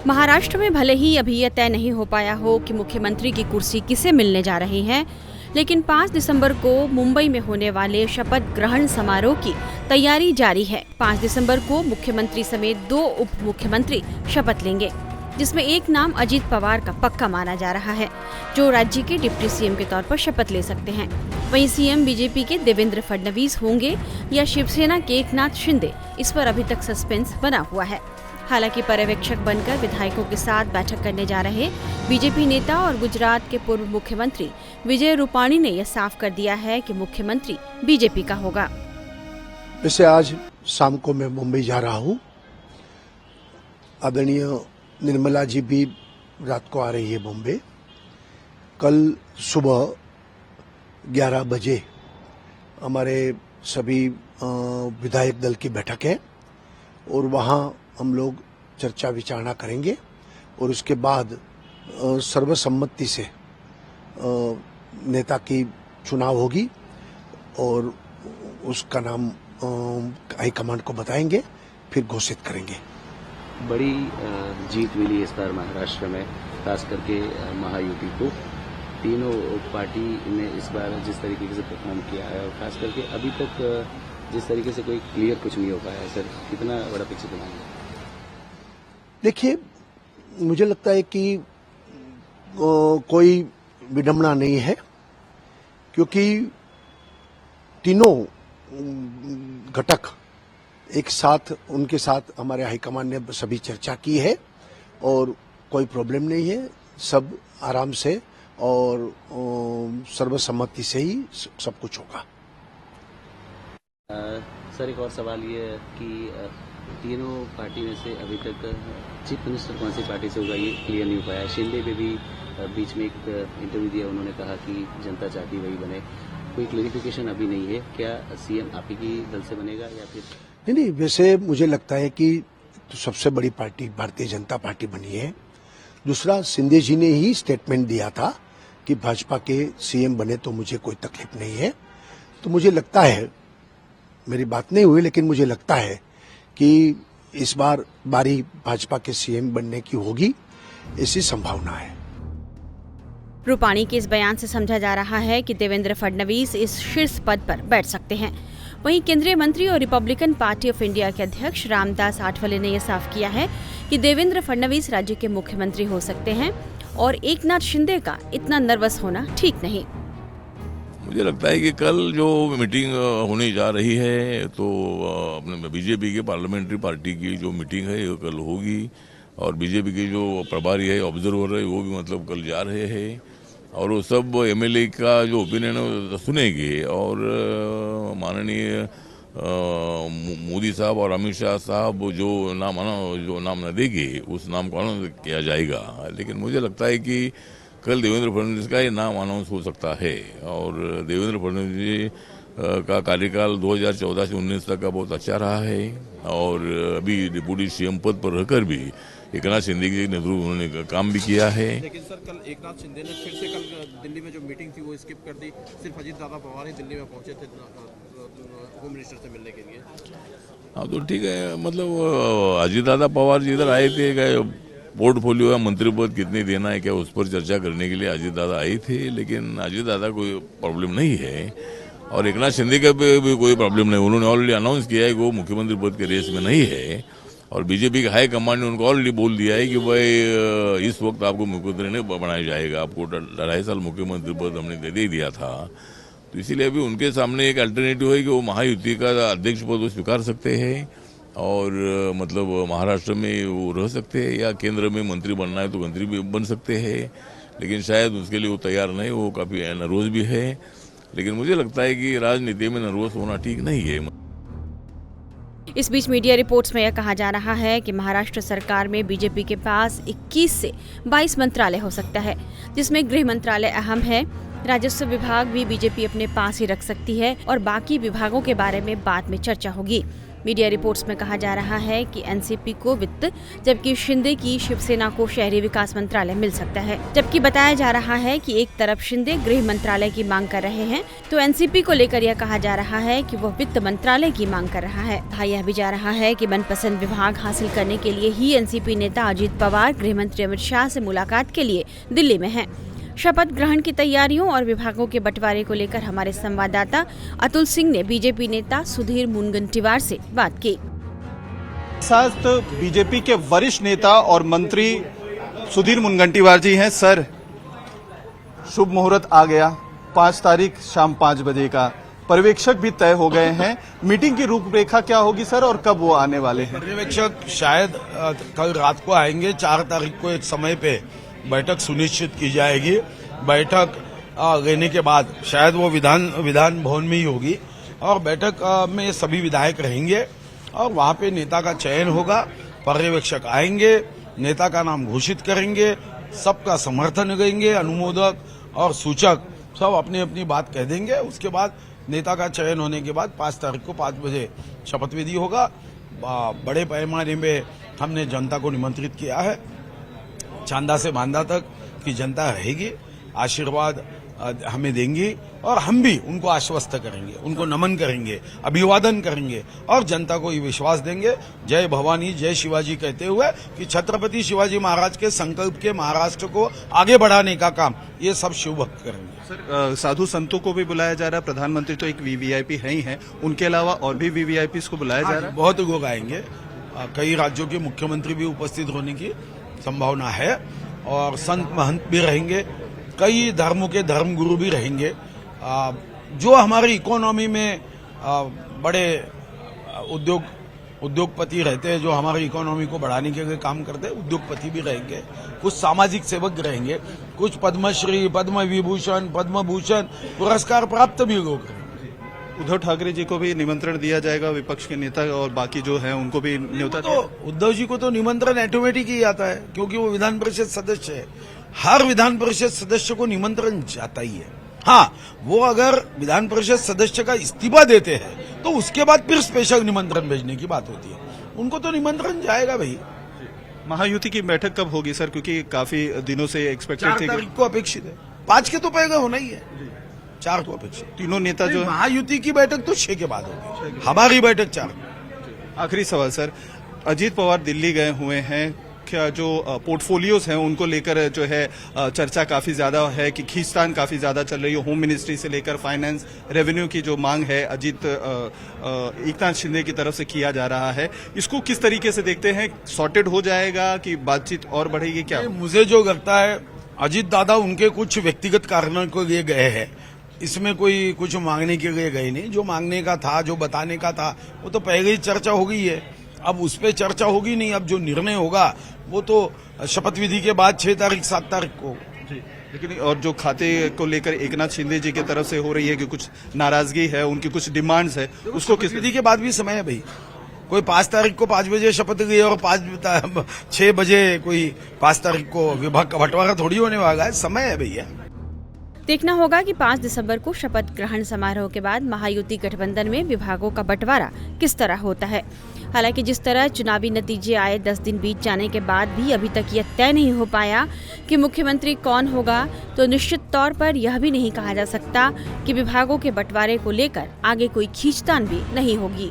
महाराष्ट्र में भले ही अभी यह तय नहीं हो पाया हो कि मुख्यमंत्री की कुर्सी किसे मिलने जा रही है, लेकिन 5 दिसंबर को मुंबई में होने वाले शपथ ग्रहण समारोह की तैयारी जारी है। 5 दिसंबर को मुख्यमंत्री समेत 2 उप मुख्यमंत्री शपथ लेंगे, जिसमें एक नाम अजित पवार का पक्का माना जा रहा है, जो राज्य के डिप्टी सीएम के तौर पर शपथ ले सकते हैं। वहीं सीएम बीजेपी के देवेंद्र फडणवीस होंगे या शिवसेना के एकनाथ शिंदे, इस पर अभी तक सस्पेंस बना हुआ है। हालांकि पर्यवेक्षक बनकर विधायकों के साथ बैठक करने जा रहे बीजेपी नेता और गुजरात के पूर्व मुख्यमंत्री विजय रूपाणी ने यह साफ कर दिया है कि मुख्यमंत्री बीजेपी का होगा। वैसे आज शाम को मैं मुंबई जा रहा हूं। आदरणीय निर्मला जी भी रात को आ रही है मुंबई। कल सुबह 11 बजे हमारे सभी विधायक दल की बैठक है और वहां हम लोग चर्चा विचारणा करेंगे और उसके बाद सर्वसम्मति से नेता की चुनाव होगी और उसका नाम हाईकमांड को बताएंगे, फिर घोषित करेंगे। बड़ी जीत मिली इस बार महाराष्ट्र में, खास करके महायुति को। तीनों पार्टी ने इस बार जिस तरीके से परफॉर्म किया है और खास करके अभी तक जिस तरीके से कोई क्लियर कुछ नहीं हो पाया है, सर कितना बड़ा पिक्चर बनाएंगे? देखिए, मुझे लगता है कि कोई विडंबना नहीं है, क्योंकि तीनों घटक एक साथ, उनके साथ हमारे हाईकमान ने सभी चर्चा की है और कोई प्रॉब्लम नहीं है। सब आराम से और सर्वसम्मति से ही सब कुछ होगा। सर एक और सवाल ये है कि तीनों पार्टी में से अभी तक चीफ मिनिस्टर कौन सी पार्टी से होगा ये क्लियर नहीं हो पाया। शिंदे पे भी बीच में एक इंटरव्यू दिया, उन्होंने कहा कि जनता चाहती वही बने। कोई क्लेरिफिकेशन अभी नहीं है। क्या सीएम आप ही की दल से बनेगा या फिर नहीं? वैसे मुझे लगता है कि तो सबसे बड़ी पार्टी भारतीय जनता पार्टी बनी है। दूसरा, शिंदे जी ने ही स्टेटमेंट दिया था कि भाजपा के सीएम बने तो मुझे कोई तकलीफ नहीं है। तो मुझे लगता है, मेरी बात नहीं हुई लेकिन मुझे लगता है कि इस बार बारी भाजपा के सीएम बनने की होगी, ऐसी संभावना है। रूपाणी के इस बयान से समझा जा रहा है कि देवेंद्र फडणवीस इस शीर्ष पद पर बैठ सकते हैं। वहीं केंद्रीय मंत्री और रिपब्लिकन पार्टी ऑफ इंडिया के अध्यक्ष रामदास आठवले ने यह साफ किया है कि देवेंद्र फडणवीस राज्य के मुख्यमंत्री हो सकते हैं और एकनाथ शिंदे का इतना नर्वस होना ठीक नहीं। मुझे लगता है कि कल जो मीटिंग होने जा रही है तो अपने बीजेपी के पार्लियामेंट्री पार्टी की जो मीटिंग है वो कल होगी और बीजेपी के जो प्रभारी है, ऑब्जर्वर है, वो भी मतलब कल जा रहे हैं और वो सब एमएलए का जो ओपिनियन है सुनेंगे और माननीय मोदी साहब और अमित शाह साहब जो नाम न देंगे उस नाम को अनाउंस किया जाएगा। लेकिन मुझे लगता है कि कल देवेंद्र फडणवीस का ये नाम अनाउंस हो सकता है और देवेंद्र फडणवीस जी का कार्यकाल 2014 से 19 तक का बहुत अच्छा रहा है और अभी डिप्टी सीएम पद पर रहकर भी एकनाथ शिंदे के नेतृत्व उन्होंने काम भी किया है। लेकिन सर कल एकनाथ शिंदे ने फिर से कल दिल्ली में जो मीटिंग थी वो स्किप कर दी। सिर्फ अजित दादा पवार ही दिल्ली में पहुंचे थे होम मिनिस्टर से मिलने के लिए। हाँ तो ठीक है, मतलब अजित दादा पवार जी इधर आए थे, क्या पोर्टफोलियो या मंत्री पद कितने देना है क्या उस पर चर्चा करने के लिए अजित दादा आए थे। लेकिन अजित दादा कोई प्रॉब्लम नहीं है और एकनाथ शिंदे का भी कोई प्रॉब्लम नहीं। उन्होंने ऑलरेडी अनाउंस किया है कि वो मुख्यमंत्री पद के रेस में नहीं है और बीजेपी के हाई कमांड ने उनको ऑलरेडी बोल दिया है कि भाई इस वक्त आपको मुख्यमंत्री नहीं बनाया जाएगा, आपको 2.5 साल मुख्यमंत्री पद हमने दे दिया था। तो इसीलिए अभी उनके सामने एक अल्टरनेटिव है कि वो महायुति का अध्यक्ष पद वो स्वीकार सकते हैं और मतलब महाराष्ट्र में वो रह सकते हैं या केंद्र में मंत्री बनना है तो मंत्री भी बन सकते हैं। लेकिन शायद उसके लिए वो तैयार नहीं, वो काफ़ी नर्वस भी है। लेकिन मुझे लगता है कि राजनीति में नर्वस होना ठीक नहीं है। इस बीच मीडिया रिपोर्ट्स में यह कहा जा रहा है कि महाराष्ट्र सरकार में बीजेपी के पास 21 से 22 मंत्रालय हो सकता है, जिसमें गृह मंत्रालय अहम है। राजस्व विभाग भी बीजेपी अपने पास ही रख सकती है और बाकी विभागों के बारे में बाद में चर्चा होगी। मीडिया रिपोर्ट्स में कहा जा रहा है कि एनसीपी को वित्त, जबकि शिंदे की शिवसेना को शहरी विकास मंत्रालय मिल सकता है। जबकि बताया जा रहा है कि एक तरफ शिंदे गृह मंत्रालय की मांग कर रहे हैं, तो एनसीपी को लेकर यह कहा जा रहा है कि वह वित्त मंत्रालय की मांग कर रहा है। कहा यह भी जा रहा है कि मनपसंद विभाग हासिल करने के लिए ही एनसीपी नेता अजित पवार गृह मंत्री अमित शाह से मुलाकात के लिए दिल्ली में हैं। शपथ ग्रहण की तैयारियों और विभागों के बंटवारे को लेकर हमारे संवाददाता अतुल सिंह ने बीजेपी नेता सुधीर मुनगंटीवार से बात की। साथ बीजेपी के वरिष्ठ नेता और मंत्री सुधीर मुनगंटीवार जी हैं। सर, शुभ मुहूर्त आ गया, 5 तारीख शाम 5 बजे का पर्यवेक्षक भी तय हो गए हैं। मीटिंग की रूपरेखा क्या होगी सर, और कब वो आने वाले हैं? पर्यवेक्षक शायद कल रात को आएंगे। 4 तारीख को एक समय पे बैठक सुनिश्चित की जाएगी। बैठक लेने के बाद शायद वो विधान भवन में ही होगी और बैठक में सभी विधायक रहेंगे और वहां पे नेता का चयन होगा। पर्यवेक्षक आएंगे, नेता का नाम घोषित करेंगे, सबका समर्थन करेंगे, अनुमोदक और सूचक सब अपनी अपनी बात कह देंगे। उसके बाद नेता का चयन होने के बाद 5 तारीख को 5 बजे शपथ विधि होगा। बड़े पैमाने में हमने जनता को निमंत्रित किया है, चांदा से बांदा तक की जनता रहेगी, आशीर्वाद हमें देंगी और हम भी उनको आश्वस्त करेंगे, उनको नमन करेंगे, अभिवादन करेंगे और जनता को ये विश्वास देंगे, जय भवानी जय शिवाजी कहते हुए, कि छत्रपति शिवाजी महाराज के संकल्प के महाराष्ट्र को आगे बढ़ाने का काम ये सब शिव भक्त करेंगे। सर, साधु संतों को भी बुलाया जा रहा है। प्रधानमंत्री तो एक वीवीआईपी है ही है, उनके अलावा और भी वीवीआईपी को बुलाया जा रहा है। बहुत लोग आएंगे, कई राज्यों के मुख्यमंत्री भी उपस्थित होने की संभावना है और संत महंत भी रहेंगे, कई धर्मों के धर्मगुरु भी रहेंगे। जो हमारी इकोनॉमी में बड़े उद्योगपति रहते हैं, जो हमारी इकोनॉमी को बढ़ाने के लिए काम करते हैं, उद्योगपति भी रहेंगे, कुछ सामाजिक सेवक रहेंगे, कुछ पद्मश्री, पद्म विभूषण, पद्म भूषण पुरस्कार प्राप्त भी लोग रहेंगे। उद्धव ठाकरे जी को भी निमंत्रण दिया जाएगा, विपक्ष के नेता और बाकी जो हैं उनको भी न्योता तो उद्धव जी को तो निमंत्रण ऑटोमेटिक ही आता है, क्योंकि वो विधान परिषद सदस्य है। हर विधान परिषद सदस्य को निमंत्रण जाता ही है। हाँ, वो अगर विधान परिषद सदस्य का इस्तीफा देते हैं तो उसके बाद फिर स्पेशल निमंत्रण भेजने की बात होती है। उनको तो निमंत्रण जाएगा भाई। महायुति की बैठक कब होगी सर, क्योंकि काफी दिनों से एक्सपेक्टेड 4 तारीख को अपेक्षित है। 5 के तो पहले होना ही है, 4 को अपेक्षित। तीनों नेता जो महायुति की बैठक तो 6 के बाद होगी, हमारी बैठक 4। आखिरी सवाल सर, अजीत पवार दिल्ली गए हुए हैं, क्या जो पोर्टफोलियोज हैं उनको लेकर जो है चर्चा काफी ज्यादा है कि खींचतान काफी ज्यादा चल रही है। होम मिनिस्ट्री से लेकर फाइनेंस, रेवेन्यू की जो मांग है अजीत एकनाथ शिंदे की तरफ से किया जा रहा है, इसको किस तरीके से देखते हैं? सॉर्टेड हो जाएगा कि बातचीत और बढ़ेगी? क्या मुझे जो लगता है, अजीत दादा उनके कुछ व्यक्तिगत कारणों के लिए गए हैं, इसमें कोई कुछ मांगने के लिए गए नहीं। जो मांगने का था, जो बताने का था, वो तो पहले ही चर्चा हो गई है। अब उस पर चर्चा होगी नहीं। अब जो निर्णय होगा वो तो शपथ विधि के बाद 6 तारीख 7 तारीख को। लेकिन और जो खाते को लेकर एकनाथ शिंदे जी की तरफ से हो रही है कि कुछ नाराजगी है, उनकी कुछ डिमांड्स है, उसको किस विधि के बाद भी समय है भाई। कोई 5 तारीख को 5 बजे शपथ ली और 6 बजे कोई 5 तारीख को विभाग का बंटवारा थोड़ी होने वाला है। समय है भैया। देखना होगा कि 5 दिसंबर को शपथ ग्रहण समारोह के बाद महायुति गठबंधन में विभागों का बंटवारा किस तरह होता है। हालांकि जिस तरह चुनावी नतीजे आए, 10 दिन बीत जाने के बाद भी अभी तक यह तय नहीं हो पाया कि मुख्यमंत्री कौन होगा, तो निश्चित तौर पर यह भी नहीं कहा जा सकता कि विभागों के बंटवारे को लेकर आगे कोई खींचतान भी नहीं होगी।